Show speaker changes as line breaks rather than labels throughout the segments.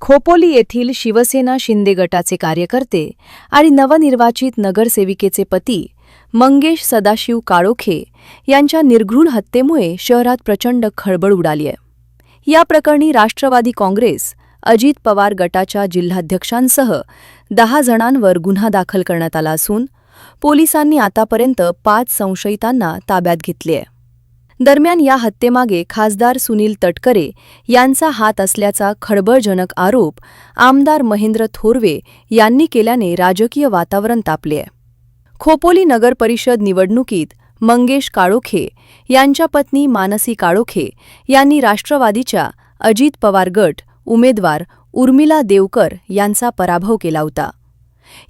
खोपोली येथील शिवसेना शिंदे गटाचे कार्यकर्ते आणि नवनिर्वाचित नगरसेविकेचे पती मंगेश सदाशिव काळोखे यांच्या निर्घृण हत्येमुळे शहरात प्रचंड खळबळ उडाली आहे। या प्रकरणी राष्ट्रवादी काँग्रेस, अजित पवार गटाच्या जिल्हाध्यक्षांसह 10 जणांवर गुन्हा दाखल करण्यात आला असून पोलिसांनी आतापर्यंत 5 संशयितांना ताब्यात घेतले आहे। दरम्यान या हत्येमागे खासदार सुनील तटकरे यांचा हात असल्याचा खळबळजनक आरोप आमदार महेंद्र थोरवे यांनी केल्याने राजकीय वातावरण तापले आहे। खोपोली नगर परिषद निवडणुकीत मंगेश काळोखे यांच्या पत्नी मानसी काळोखे यांनी राष्ट्रवादीच्या अजित पवार गट उमेदवार उर्मिला देवकर यांचा पराभव केला होता।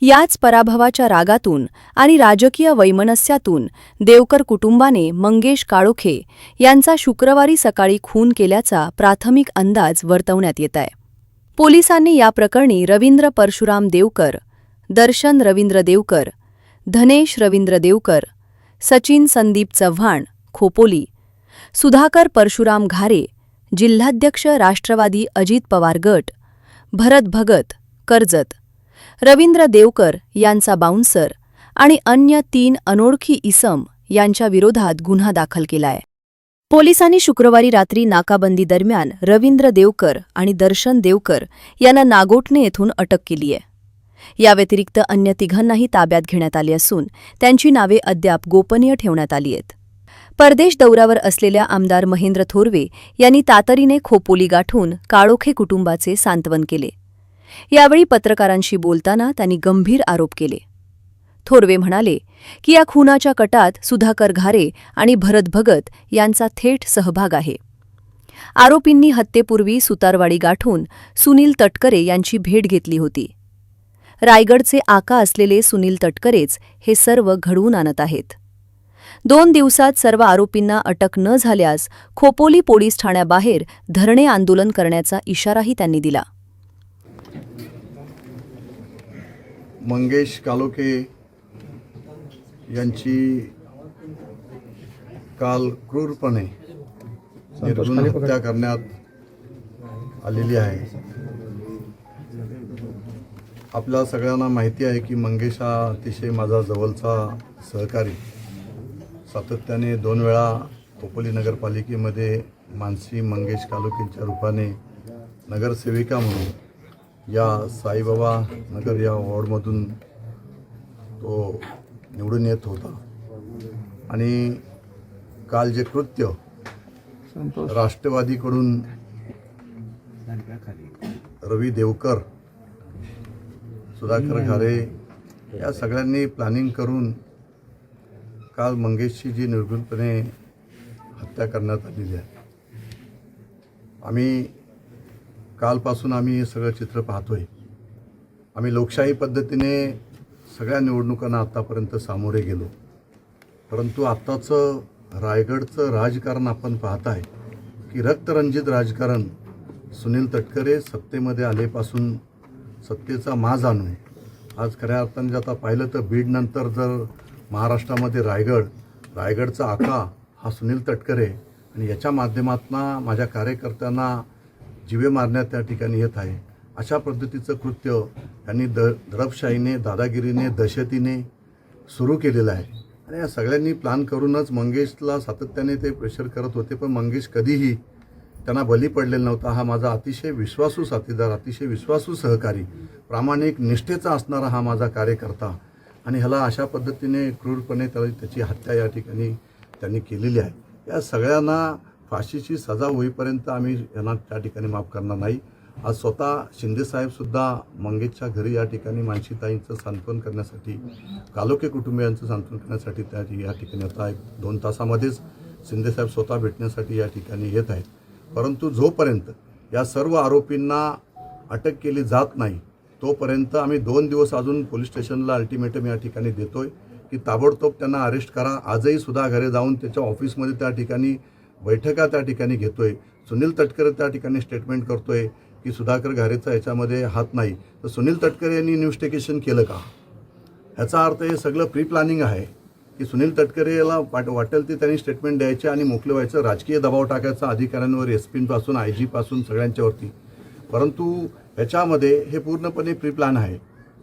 याच पराभवाच्या रागातून आणि राजकीय वैमनस्यातून देवकर कुटुंबाने मंगेश काळोखे यांचा शुक्रवारी सकाळी खून केल्याचा प्राथमिक अंदाज वर्तवण्यात येत आहे। पोलिसांनी या प्रकरणी रवींद्र परशुराम देवकर, दर्शन रवींद्र देवकर, धनेश रवींद्र देवकर, सचिन संदीप चव्हाण खोपोली, सुधाकर परशुराम घारे जिल्हाध्यक्ष राष्ट्रवादी अजित पवार गट, भरत भगत कर्जत, रवींद्र देवकर यांचा बाउन्सर आणि अन्य 3 अनोळखी इसम यांच्या विरोधात गुन्हा दाखल केला आहे। पोलिसांनी शुक्रवारी रात्री नाकाबंदी दरम्यान रवींद्र देवकर आणि दर्शन देवकर यांना नागोठणे येथून अटक केली आहे। या व्यतिरिक्त अन्य 3घांनाही ताब्यात घेण्यात आले असून त्यांची नावे अद्याप गोपनीय ठेवण्यात आली आहेत। परदेश दौऱ्यावर असलेल्या आमदार महेंद्र थोरवे यांनी तातडीने खोपोली गाठून काळोखे कुटुंबाचे सांत्वन केले। यावेळी पत्रकारांशी बोलताना त्यांनी गंभीर आरोप केले। थोरवे म्हणाले की या खुनाच्या कटात सुधाकर घारे आणि भरत भगत यांचा थेट सहभाग आहे। आरोपींनी हत्येपूर्वी सुतारवाडी गाठून सुनील तटकरे यांची भेट घेतली होती। रायगडचे आका असलेले सुनील तटकरेच हे सर्व घडवून आणत आहेत। 2 दिवसात सर्व आरोपींना अटक न झाल्यास खोपोली पोलीस ठाण्याबाहेर धरणे आंदोलन करण्याचा इशाराही त्यांनी दिला।
मंगेश काळोखे यांची काल क्रूरपणे निर्घृण हत्या करण्यात आलेली आहे। आपल्या सगळ्यांना माहिती आहे की मंगेश हा अतिशय माझा जवळचा सहकारी। सातत्याने 2 वेळा खोपोली नगरपालिकेमध्ये मानसी मंगेश काळोखेंच्या रूपाने नगरसेविका म्हणून या साईबाबा नगर या वॉर्डमधून तो निवडून येत होता। आणि काल जे कृत्य राष्ट्रवादीकडून रवी देवकर, सुधाकर घारे या सगळ्यांनी प्लॅनिंग करून काल मंगेशची जी निर्घृणपणे हत्या करण्यात आलेली आहे। कालपासून आम्ही हे सगळं चित्र पाहतोय। आम्ही लोकशाही पद्धतीने सगळ्या निवडणुकांना आतापर्यंत सामोरे गेलो, परंतु आत्ताचं रायगडचं राजकारण आपण पाहताय की रक्तरंजित राजकारण। सुनील तटकरे सत्तेमध्ये आलेपासून सत्तेचा माज आणून आज खऱ्या अर्थाने जर आता पाहिलं तर बीडनंतर जर महाराष्ट्रामध्ये रायगडचा आका हा सुनील तटकरे आणि याच्या माध्यमातून माझ्या कार्यकर्त्यांना जीवे मारण्यात त्या ठिकाणी येत आहे। अशा पद्धतीचं कृत्य त्यांनी दडपशाहीने, दादागिरीने, दहशतीने सुरू केलेलं आहे। आणि या सगळ्यांनी प्लॅन करूनच मंगेशला सातत्याने ते प्रेशर करत होते, पण मंगेश कधीही त्यांना बली पडलेला नव्हता। हा माझा अतिशय विश्वासू साथीदार, अतिशय विश्वासू सहकारी, प्रामाणिक निष्ठेचा असणारा हा माझा कार्यकर्ता आणि ह्याला अशा पद्धतीने क्रूरपणे त्याची हत्या या ठिकाणी त्यांनी केलेली आहे। या सगळ्यांना फाशीची सजा होईपर्यंत आम्ही यांना त्या ठिकाणी माफ करणार नाही। आज स्वतः शिंदेसाहेबसुद्धा मंगेशच्या घरी या ठिकाणी मानसीताईंचं सांत्वन करण्यासाठी, काळोखे कुटुंबियांचं सांत्वन करण्यासाठी या ठिकाणी आता 1-2 तासामध्येच शिंदेसाहेब स्वतः भेटण्यासाठी या ठिकाणी येत आहेत। परंतु जोपर्यंत या सर्व आरोपींना अटक केली जात नाही तोपर्यंत आम्ही 2 दिवस अजून पोलीस स्टेशनला अल्टिमेटम या ठिकाणी देतोय की ताबडतोब त्यांना अरेस्ट करा। आजही सुद्धा घरी जाऊन त्याच्या ऑफिसमध्ये त्या ठिकाणी बैठका त्या ठिकाणी घेतोय। सुनील तटकरे त्या ठिकाणी स्टेटमेंट करतोय की सुधाकर घारेचा याच्यामध्ये हात नाही, तर सुनील तटकरे यांनी इन्व्हेस्टिगेशन केलं का? ह्याचा अर्थ हे सगळं प्री प्लॅनिंग आहे की सुनील तटकरे याला वाटेल ते त्यांनी स्टेटमेंट द्यायचे आणि मोकळे व्हायचं, राजकीय दबाव टाकायचा अधिकाऱ्यांवर, SP पासून IG पासून सगळ्यांच्यावरती। परंतु याच्यामध्ये हे पूर्णपणे प्री प्लॅन आहे.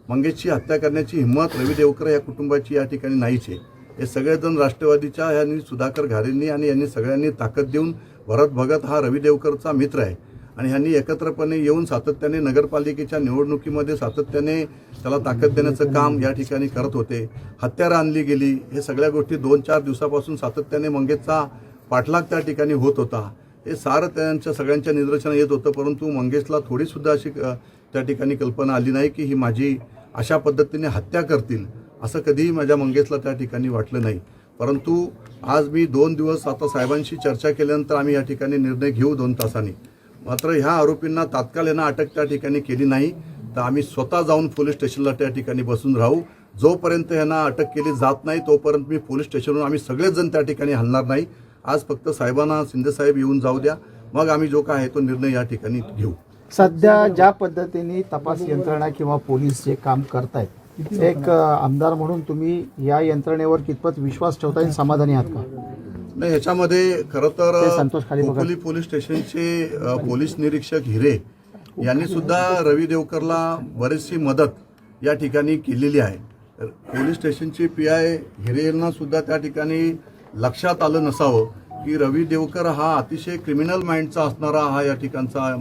मंगेशची हत्या करण्याची हिंमत रवी देवकर या कुटुंबाची या ठिकाणी नाहीच आहे. हे सगळेजण राष्ट्रवादीच्या यांनी सुधाकर घारेंनी आणि यांनी सगळ्यांनी ताकद देऊन, भरत भगत हा रवी देवकरचा मित्र आहे आणि ह्यांनी एकत्रपणे येऊन सातत्याने नगरपालिकेच्या निवडणुकीमध्ये सातत्याने त्याला ताकद देण्याचं काम या ठिकाणी करत होते. हत्यारं आणली गेली, हे सगळ्या गोष्टी 2-4 दिवसापासून सातत्याने मंगेशचा पाठलाग त्या ठिकाणी होत होता. हे सारं त्यांच्या सगळ्यांच्या निदर्शनास येत होतं, परंतु मंगेशला थोडीसुद्धा अशी त्या ठिकाणी कल्पना आली नाही की ही माझी अशा पद्धतीने हत्या करतील. असं कधीही माझ्या मंगेशला त्या ठिकाणी वाटलं नाही. परंतु आज मी 2 दिवस आता साहेबांशी चर्चा केल्यानंतर आम्ही या ठिकाणी निर्णय घेऊ 2 तासांनी. मात्र ह्या आरोपींना तात्काळ यांना अटक त्या ठिकाणी केली नाही तर आम्ही स्वतः जाऊन पोलीस स्टेशनला त्या ठिकाणी बसून राहू. जोपर्यंत यांना अटक केली जात नाही तोपर्यंत मी पोलीस स्टेशनवरून आम्ही सगळेच जण त्या ठिकाणी हलणार नाही. आज फक्त साहेबांना, शिंदेसाहेब येऊन जाऊ द्या, मग आम्ही जो काय आहे तो निर्णय या ठिकाणी घेऊ.
सध्या ज्या पद्धतीने तपास यंत्रणा किंवा पोलीस जे काम करतायत, एक आमदार म्हणून तुम्ही या यंत्रणेवर कितपत विश्वास ठेवताय, समाधानी आहात का?
नाही, ह्याच्यामध्ये खरं तर
ते संतोष खाली बघा.
खोपोली पोलीस स्टेशनचे पोलीस निरीक्षक हिरे यांनी सुद्धा रवी देवकरला बरीचशी मदत या ठिकाणी केलेली आहे. पोलीस स्टेशनचे PI हिरे यांना सुद्धा त्या ठिकाणी लक्षात आलं नसावं की रवी देवकर हा अतिशय क्रिमिनल माइंडचा असणारा हा या ठिकाणचा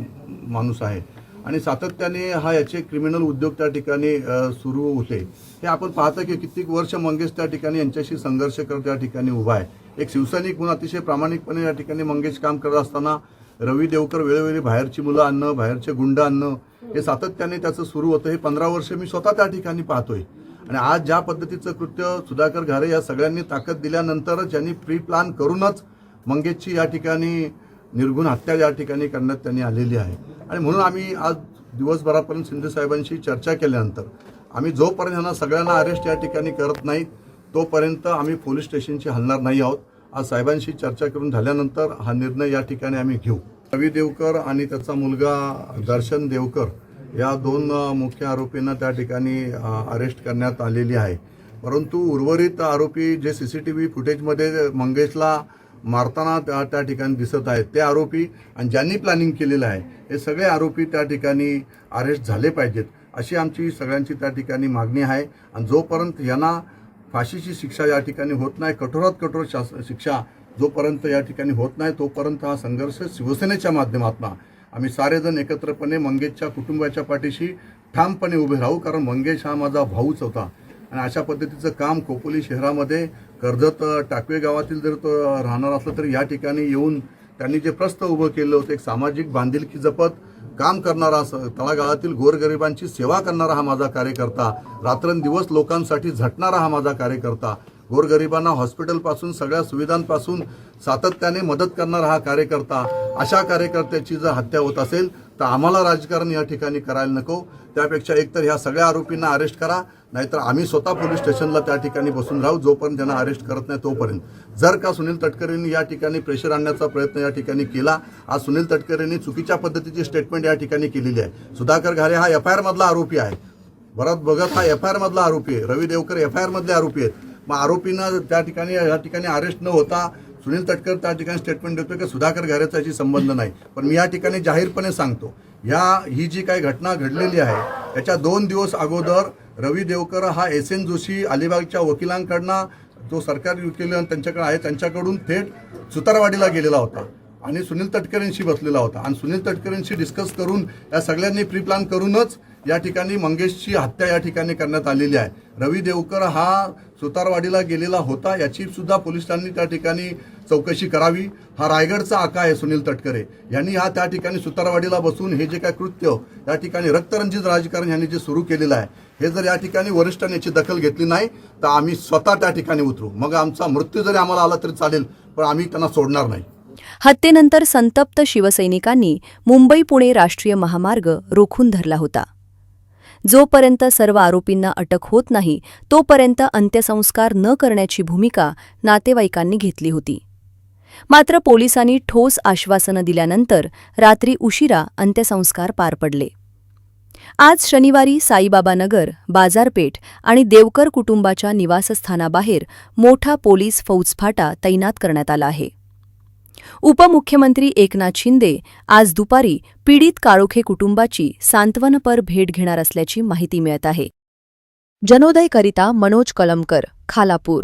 माणूस आहे आणि सातत्याने हा याचे क्रिमिनल उद्योग त्या ठिकाणी सुरू होते. हे आपण पाहतो की कित्येक वर्ष मंगेश त्या ठिकाणी यांच्याशी संघर्ष करत त्या ठिकाणी उभा आहे. एक शिवसैनिक म्हणून अतिशय प्रामाणिकपणे या ठिकाणी मंगेश काम करत असताना रवी देवकर वेळोवेळी बाहेरची मुलं आणणं, बाहेरचे गुंड आणणं हे सातत्याने त्याचं सुरू होतं. हे 15 वर्ष मी स्वतः त्या ठिकाणी पाहतोय आणि आज ज्या पद्धतीचं कृत्य सुधाकर घारे या सगळ्यांनी ताकद दिल्यानंतरच ज्यांनी प्री प्लॅन करूनच मंगेशची या ठिकाणी निर्गुण हत्या या ठिकाणी करण्यात त्यांनी आलेली आहे. आणि म्हणून आम्ही आज दिवसभरापर्यंत शिंदेसाहेबांशी चर्चा केल्यानंतर आम्ही जोपर्यंत ह्यांना सगळ्यांना अरेस्ट या ठिकाणी करत नाही तोपर्यंत आम्ही पोलीस स्टेशनशी हलणार नाही आहोत. आज साहेबांशी चर्चा करून झाल्यानंतर हा निर्णय या ठिकाणी आम्ही घेऊ. रवी देवकर आणि त्याचा मुलगा दर्शन देवकर या 2 मुख्य आरोपींना त्या ठिकाणी अरेस्ट करण्यात आलेली आहे. परंतु उर्वरित आरोपी जे CCTV फुटेजमध्ये मंगेशला मारताना त्या ठिकाणी दिसत आहेत ते आरोपी आणि ज्यांनी प्लॅनिंग केलेलं आहे हे सगळे आरोपी त्या ठिकाणी अरेस्ट झाले पाहिजेत अशी आमची सगळ्यांची त्या ठिकाणी मागणी आहे. आणि जोपर्यंत यांना फाशीची शिक्षा या ठिकाणी होत नाही, कठोरात कठोर शिक्षा जोपर्यंत या ठिकाणी होत नाही तोपर्यंत हा संघर्ष शिवसेनेच्या माध्यमातून आम्ही सारेजण एकत्रपणे मंगेशच्या कुटुंबाच्या पाठीशी ठामपणे उभे राहू. कारण मंगेश हा माझा भाऊच होता आणि अशा पद्धतीचं काम खोपोली शहरामध्ये कर्जत टाकवे गावातील जर तो राहणार असलं तरी या ठिकाणी येऊन त्यांनी जे प्रस्थ उभं केलं होतं, एक सामाजिक बांधिलकी जपत काम करणारा, तळागाळातील गोरगरिबांची सेवा करणारा हा माझा कार्यकर्ता, रात्रंदिवस लोकांसाठी झटणारा हा माझा कार्यकर्ता, गोरगरिबांना हॉस्पिटलपासून सगळ्या सुविधांपासून सातत्याने मदत करणारा हा कार्यकर्ता, अशा कार्यकर्त्याची जर हत्या होत असेल तर आम्हाला राजकारण या ठिकाणी करायला नको. त्यापेक्षा एकतर ह्या सगळ्या आरोपींना अरेस्ट करा, नाहीतर आम्ही स्वतः पोलीस स्टेशनला त्या ठिकाणी बसून राहू जोपर्यंत त्यांना अरेस्ट करत नाही तोपर्यंत. जर का सुनील तटकरेंनी या ठिकाणी प्रेशर आणण्याचा प्रयत्न या ठिकाणी केला, आज सुनील तटकरेंनी चुकीच्या पद्धतीची स्टेटमेंट या ठिकाणी केलेली आहे. सुधाकर घारे हा FIR मधला आरोपी आहे, भरत भगत हा FIR मधला आरोपी आहे, रवी देवकर FIR मधले आरोपी आहेत. मग आरोपींना त्या ठिकाणी या ठिकाणी अरेस्ट न होता सुनील तटकर त्या ठिकाणी स्टेटमेंट देतोय की सुधाकर घारेचा याची संबंध नाही. पण मी या ठिकाणी जाहीरपणे सांगतो, ही जी काही घटना घडलेली आहे याच्या 2 दिवस अगोदर रवी देवकर हा SN जोशी अलिबागच्या वकिलांकडनं जो सरकारी वकील त्यांच्याकडे आहे त्यांच्याकडून थेट सुतारवाडीला गेलेला होता आणि सुनील तटकरेंशी बसलेला होता आणि सुनील तटकरेंशी डिस्कस करून या सगळ्यांनी प्री प्लॅन करूनच या ठिकाणी मंगेशची हत्या या ठिकाणी करण्यात आलेली आहे. रवी देवकर हा सुतारवाडीला गेलेला होता याची सुद्धा पोलिसांनी त्या ठिकाणी चौकशी करावी. हा रायगडचा आका आहे सुनील तटकरे यांनी हा त्या ठिकाणी सुतारवाडीला बसून हे जे काय कृत्य या ठिकाणी रक्तरंजित राजकारण यांनी जे सुरू केलेलं आहे हे जर या ठिकाणी वरिष्ठांनी याची दखल घेतली नाही तर आम्ही स्वतः त्या ठिकाणी उतरू. मग आमचा मृत्यू जरी आम्हाला आला तरी चालेल, पण आम्ही त्यांना सोडणार नाही.
हत्येनंतर संतप्त शिवसैनिकांनी मुंबई-पुणे राष्ट्रीय महामार्ग रोखून धरला होता. जोपर्यंत सर्व आरोपींना अटक होत नाही तोपर्यंत अंत्यसंस्कार न करण्याची भूमिका नातेवाईकांनी घेतली होती. मात्र पोलिसांनी ठोस आश्वासनं दिल्यानंतर रात्री उशिरा अंत्यसंस्कार पार पडले. आज शनिवारी साईबाबा नगर, बाजारपेठ आणि देवकर कुटुंबाच्या निवासस्थानाबाहेर मोठा पोलीस फौजफाटा तैनात करण्यात आला आहे. उपमुख्यमंत्री एकनाथ शिंदे आज दुपारी पीडित काळोखे कुटुंबाची सांत्वनपर भेट घेणार असल्याची माहिती मिळत आहे. जनोदयकरिता मनोज कलमकर, खालापूर.